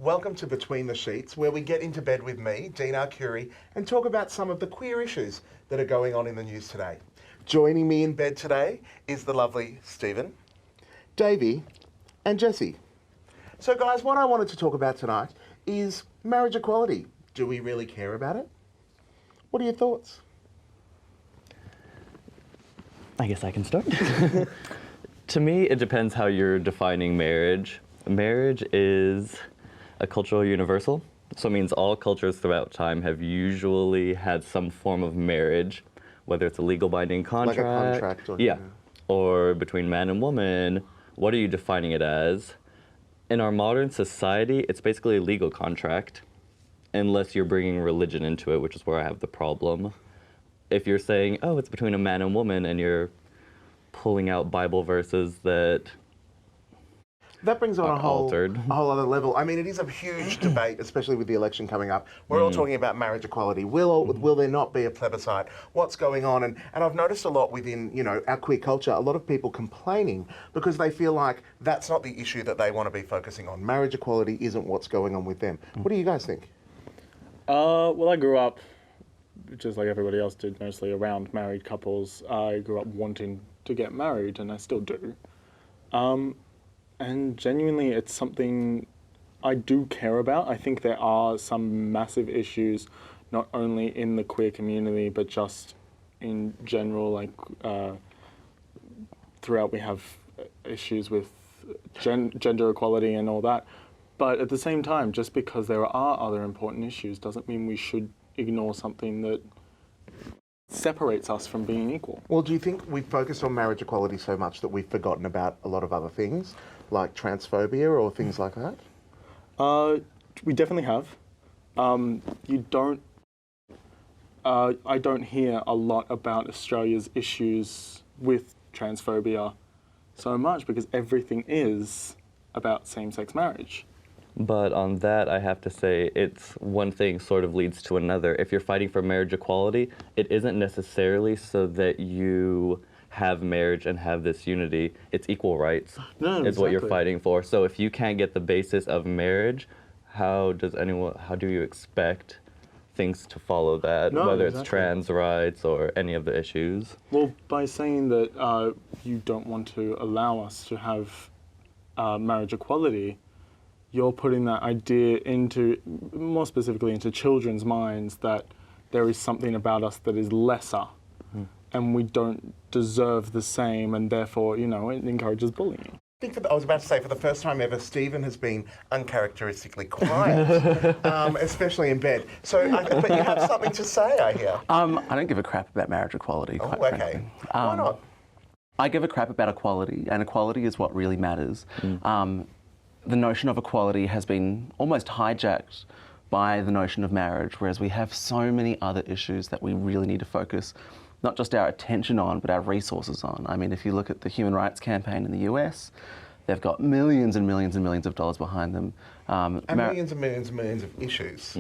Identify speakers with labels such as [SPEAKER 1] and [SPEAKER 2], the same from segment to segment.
[SPEAKER 1] Welcome to Between the Sheets, where we get into bed with me, Dean Arcuri, and talk about some of the queer issues that are going on in the news today. Joining me in bed today is the lovely Stephen, Davey, and Jessie. So guys, what I wanted to talk about tonight is marriage equality. Do we really care about it? What are your thoughts?
[SPEAKER 2] I guess I can start. To me, it depends how you're defining marriage. Marriage is a cultural universal, so it means all cultures throughout time have usually had some form of marriage, whether it's a legal binding contract.
[SPEAKER 1] Like a contract or...
[SPEAKER 2] Yeah. Or between man and woman. What are you defining it as? In our modern society, it's basically a legal contract, unless you're bringing religion into it, which is where I have the problem. If you're saying, oh, it's between a man and woman, and you're pulling out Bible verses that
[SPEAKER 1] brings on a whole
[SPEAKER 2] altered.
[SPEAKER 1] Other level. I mean, it is a huge debate, especially with the election coming up. We're all talking about marriage equality. Will there not be a plebiscite? What's going on? And I've noticed a lot within, you know, our queer culture, a lot of people complaining because they feel like that's not the issue that they want to be focusing on. Marriage equality isn't what's going on with them. What do you guys think?
[SPEAKER 3] Well, I grew up, just like everybody else did, mostly around married couples. I grew up wanting to get married, and I still do. And genuinely, it's something I do care about. I think there are some massive issues, not only in the queer community, but just in general, like throughout we have issues with gender equality and all that. But at the same time, just because there are other important issues doesn't mean we should ignore something that separates us from being equal.
[SPEAKER 1] Well, do you think we've focused on marriage equality so much that we've forgotten about a lot of other things, like transphobia or things like that?
[SPEAKER 3] We definitely have. I don't hear a lot about Australia's issues with transphobia so much because everything is about same-sex marriage.
[SPEAKER 2] But on that, I have to say, it's one thing sort of leads to another. If you're fighting for marriage equality, it isn't necessarily so that you have marriage and have this unity. It's equal rights is what you're fighting for. So if you can't get the basis of marriage, how do you expect things to follow that, whether it's trans rights or any of the issues?
[SPEAKER 3] Well, by saying that you don't want to allow us to have marriage equality, you're putting that idea into, more specifically into children's minds, that there is something about us that is lesser and we don't deserve the same, and therefore, you know, it encourages bullying.
[SPEAKER 1] I think I was about to say, for the first time ever, Stephen has been uncharacteristically quiet, especially in bed. So, but you have something to say, I hear.
[SPEAKER 4] I don't give a crap about marriage equality, quite frankly.
[SPEAKER 1] Why not?
[SPEAKER 4] I give a crap about equality, and equality is what really matters. The notion of equality has been almost hijacked by the notion of marriage, whereas we have so many other issues that we really need to focus not just our attention on, but our resources on. I mean, if you look at the Human Rights Campaign in the US, they've got millions and millions and millions of dollars behind them.
[SPEAKER 1] And millions and millions and millions of issues.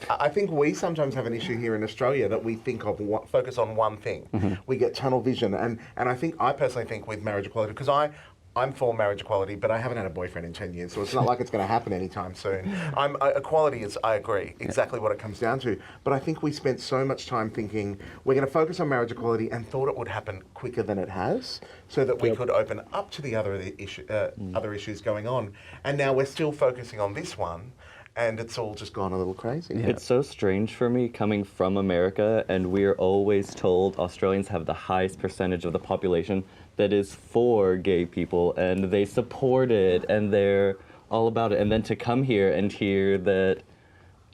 [SPEAKER 1] I think we sometimes have an issue here in Australia that we think of, focus on one thing. We get tunnel vision. And I personally think with marriage equality, because I'm for marriage equality, but I haven't had a boyfriend in 10 years, so it's not like it's going to happen anytime soon. Equality is, I agree, exactly what it comes down to. But I think we spent so much time thinking we're going to focus on marriage equality and thought it would happen quicker than it has, so that we could open up to the other issues going on. And now we're still focusing on this one, and it's all just gone a little crazy.
[SPEAKER 2] Yeah. It's so strange for me coming from America, and we're always told Australians have the highest percentage of the population that is for gay people, and they support it, and they're all about it. And then to come here and hear that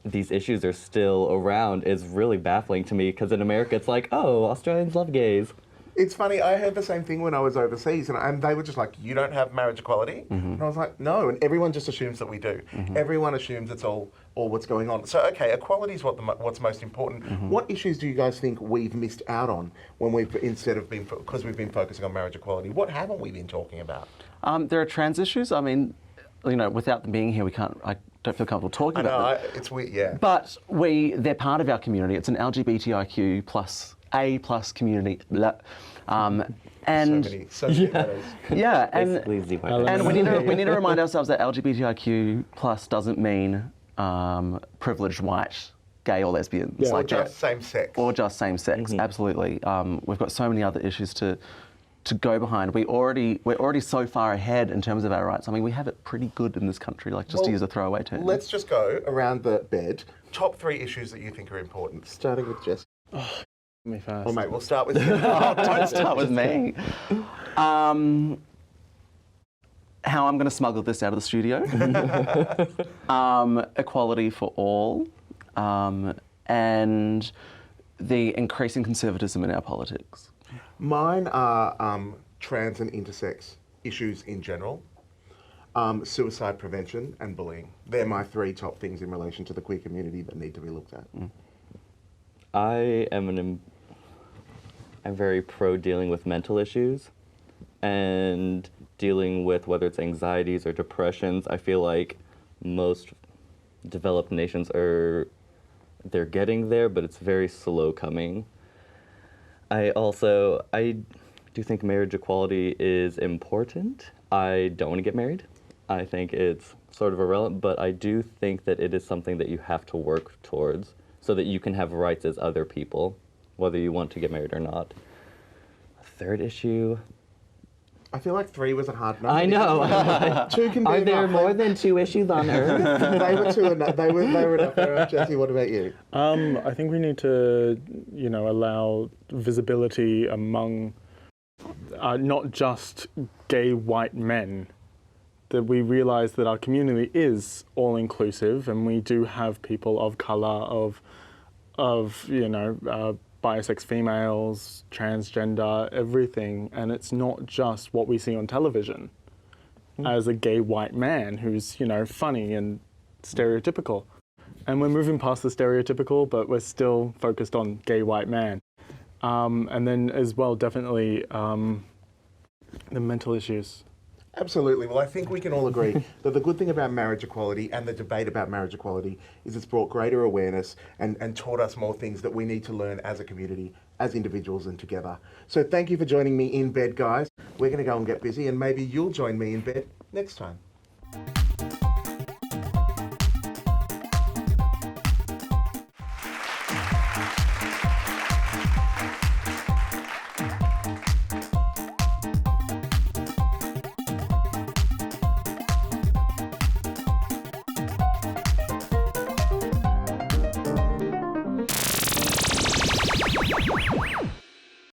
[SPEAKER 2] these issues are still around is really baffling to me, because in America it's like, oh, Australians love gays.
[SPEAKER 1] It's funny, I heard the same thing when I was overseas, and they were just like, you don't have marriage equality? And I was like, no, and everyone just assumes that we do. Everyone assumes it's all what's going on. So, okay, equality is what's most important. What issues do you guys think we've missed out on when because we've been focusing on marriage equality? What haven't we been talking about?
[SPEAKER 4] There are trans issues. I mean, you know, without them being here, I don't feel comfortable talking about them.
[SPEAKER 1] It's weird, yeah.
[SPEAKER 4] But they're part of our community. It's an LGBTIQ plus A+ community. And
[SPEAKER 1] so many letters.
[SPEAKER 4] yeah, and
[SPEAKER 2] Basically, Z white
[SPEAKER 3] And
[SPEAKER 4] we need to remind ourselves that LGBTIQ plus doesn't mean privileged white, gay or lesbians.
[SPEAKER 3] Yeah.
[SPEAKER 1] Or just same sex.
[SPEAKER 4] Or just same sex, absolutely. We've got so many other issues to go behind. We're already so far ahead in terms of our rights. I mean, we have it pretty good in this country, like just to use a throwaway term.
[SPEAKER 1] Let's just go around the bed. Top 3 issues that you think are important. Starting with Jess.
[SPEAKER 3] Me first.
[SPEAKER 1] Oh, mate, we'll start with
[SPEAKER 4] Don't start with me. How I'm going to smuggle this out of the studio. Equality for all. And the increasing conservatism in our politics.
[SPEAKER 1] Mine are trans and intersex issues in general, suicide prevention and bullying. They're my 3 top things in relation to the queer community that need to be looked at.
[SPEAKER 2] I am I'm very pro dealing with mental issues and dealing with whether it's anxieties or depressions. I feel like most developed nations they're getting there, but it's very slow coming. I do think marriage equality is important. I don't want to get married. I think it's sort of irrelevant, but I do think that it is something that you have to work towards so that you can have rights as other people, whether you want to get married or not. A 3rd issue.
[SPEAKER 1] I feel like 3 was a hard number.
[SPEAKER 2] I know.
[SPEAKER 1] 2 can be
[SPEAKER 2] Are there
[SPEAKER 1] enough.
[SPEAKER 2] more than 2 issues on Earth?
[SPEAKER 1] They were 2 enough. They were enough. Jesse, what about you?
[SPEAKER 3] I think we need to, allow visibility among not just gay white men. That we realise that our community is all inclusive, and we do have people of colour, of bisex females, transgender, everything, and it's not just what we see on television as a gay white man who's, funny and stereotypical. And we're moving past the stereotypical, but we're still focused on gay white man. And then as well, definitely the mental issues.
[SPEAKER 1] Absolutely. Well, I think we can all agree that the good thing about marriage equality and the debate about marriage equality is it's brought greater awareness and taught us more things that we need to learn as a community, as individuals and together. So thank you for joining me in bed, guys. We're going to go and get busy, and maybe you'll join me in bed next time.